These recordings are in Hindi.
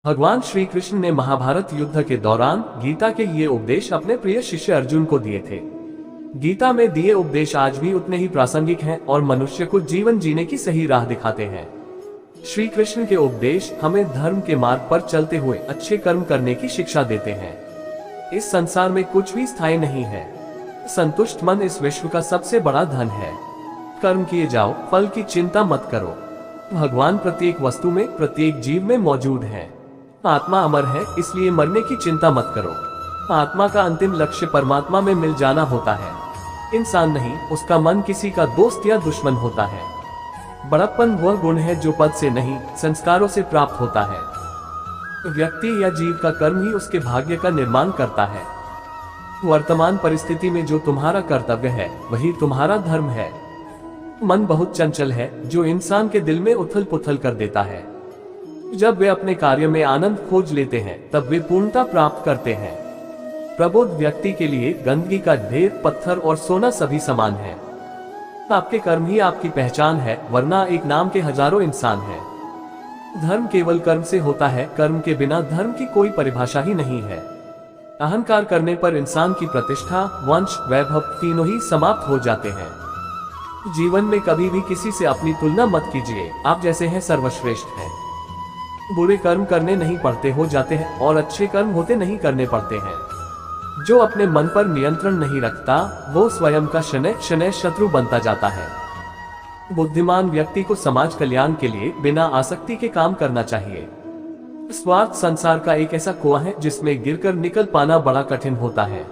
भगवान श्री कृष्ण ने महाभारत युद्ध के दौरान गीता के ये उपदेश अपने प्रिय शिष्य अर्जुन को दिए थे। गीता में दिए उपदेश आज भी उतने ही प्रासंगिक हैं और मनुष्य को जीवन जीने की सही राह दिखाते हैं। श्री कृष्ण के उपदेश हमें धर्म के मार्ग पर चलते हुए अच्छे कर्म करने की शिक्षा देते हैं। इस संसार में कुछ भी स्थायी नहीं है। संतुष्ट मन इस विश्व का सबसे बड़ा धन है। कर्म किए जाओ, फल की चिंता मत करो। भगवान प्रत्येक वस्तु में, प्रत्येक जीव में मौजूद है। आत्मा अमर है, इसलिए मरने की चिंता मत करो। आत्मा का अंतिम लक्ष्य परमात्मा में मिल जाना होता है। इंसान नहीं, उसका मन किसी का दोस्त या दुश्मन होता है। बड़प्पन वह गुण है जो पद से नहीं, संस्कारों से प्राप्त होता है। व्यक्ति या जीव का कर्म ही उसके भाग्य का निर्माण करता है। वर्तमान परिस्थिति में जो तुम्हारा कर्तव्य है वही तुम्हारा धर्म है। मन बहुत चंचल है, जो इंसान के दिल में उथल पुथल कर देता है। जब वे अपने कार्य में आनंद खोज लेते हैं तब वे पूर्णता प्राप्त करते हैं। प्रबुद्ध व्यक्ति के लिए गंदगी का ढेर, पत्थर और सोना सभी समान है। आपके कर्म ही आपकी पहचान है, वरना एक नाम के हजारों इंसान हैं। धर्म केवल कर्म से होता है, कर्म के बिना धर्म की कोई परिभाषा ही नहीं है। अहंकार करने पर इंसान की प्रतिष्ठा, वंश, वैभव तीनों ही समाप्त हो जाते हैं। जीवन में कभी भी किसी से अपनी तुलना मत कीजिए, आप जैसे हैं सर्वश्रेष्ठ हैं। बुरे कर्म करने नहीं पड़ते, हो जाते हैं, और अच्छे कर्म होते नहीं, करने पड़ते हैं। जो अपने मन पर नियंत्रण नहीं रखता वो स्वयं का शनै शनै शत्रु बनता जाता है। बुद्धिमान व्यक्ति को समाज कल्याण के लिए बिना आसक्ति के काम करना चाहिए। स्वार्थ संसार का एक ऐसा कुआं है जिसमें गिरकर निकल पाना बड़ा कठिन होता है।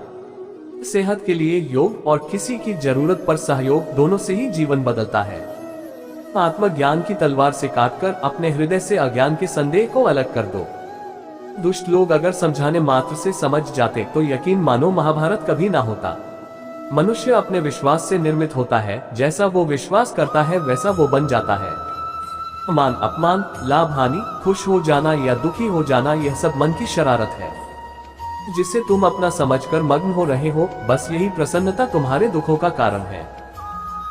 सेहत के लिए योग और किसी की जरूरत पर सहयोग, दोनों से ही जीवन बदलता है। आत्मज्ञान की तलवार से काटकर अपने हृदय से अज्ञान के संदेह को अलग कर दो। दुष्ट लोग अगर समझाने मात्र से समझ जाते तो यकीन मानो महाभारत कभी ना होता। मनुष्य अपने विश्वास से निर्मित होता है, जैसा वो विश्वास करता है वैसा वो बन जाता है। मान अपमान, लाभ हानि, खुश हो जाना या दुखी हो जाना, यह सब मन की शरारत है जिसे तुम अपना समझकर मग्न हो रहे हो। बस यही प्रसन्नता तुम्हारे दुखों का कारण है।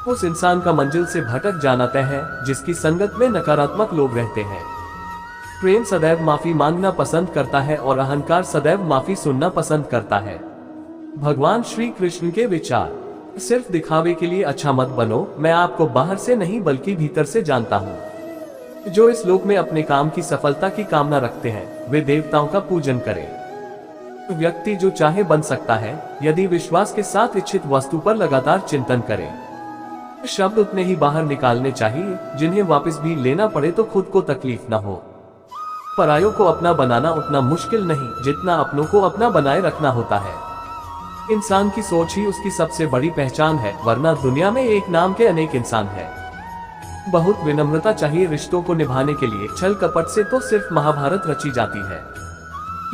उस इंसान का मंजिल से भटक जाना तय है जिसकी संगत में नकारात्मक लोग रहते हैं। प्रेम सदैव माफी मांगना पसंद करता है और अहंकार सदैव माफी सुनना पसंद करता है। भगवान श्री कृष्ण के विचार, सिर्फ दिखावे के लिए अच्छा मत बनो, मैं आपको बाहर से नहीं बल्कि भीतर से जानता हूँ। जो इस लोक में अपने काम की सफलता की कामना रखते हैं वे देवताओं का पूजन करें। व्यक्ति जो चाहे बन सकता है यदि विश्वास के साथ इच्छित वस्तु पर लगातार चिंतन करे। शब्द उतने ही बाहर निकालने चाहिए जिन्हें वापस भी लेना पड़े तो खुद को तकलीफ न हो। परायों को अपना बनाना उतना मुश्किल नहीं जितना अपनों को अपना बनाए रखना होता है। इंसान की सोच ही उसकी सबसे बड़ी पहचान है, वरना दुनिया में एक नाम के अनेक इंसान हैं। बहुत विनम्रता चाहिए रिश्तों को निभाने के लिए, छल कपट से तो सिर्फ महाभारत रची जाती है।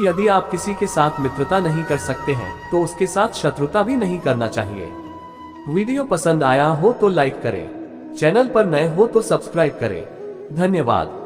यदि आप किसी के साथ मित्रता नहीं कर सकते हैं तो उसके साथ शत्रुता भी नहीं करना चाहिए। वीडियो पसंद आया हो तो लाइक करें, चैनल पर नए हो तो सब्सक्राइब करें। धन्यवाद।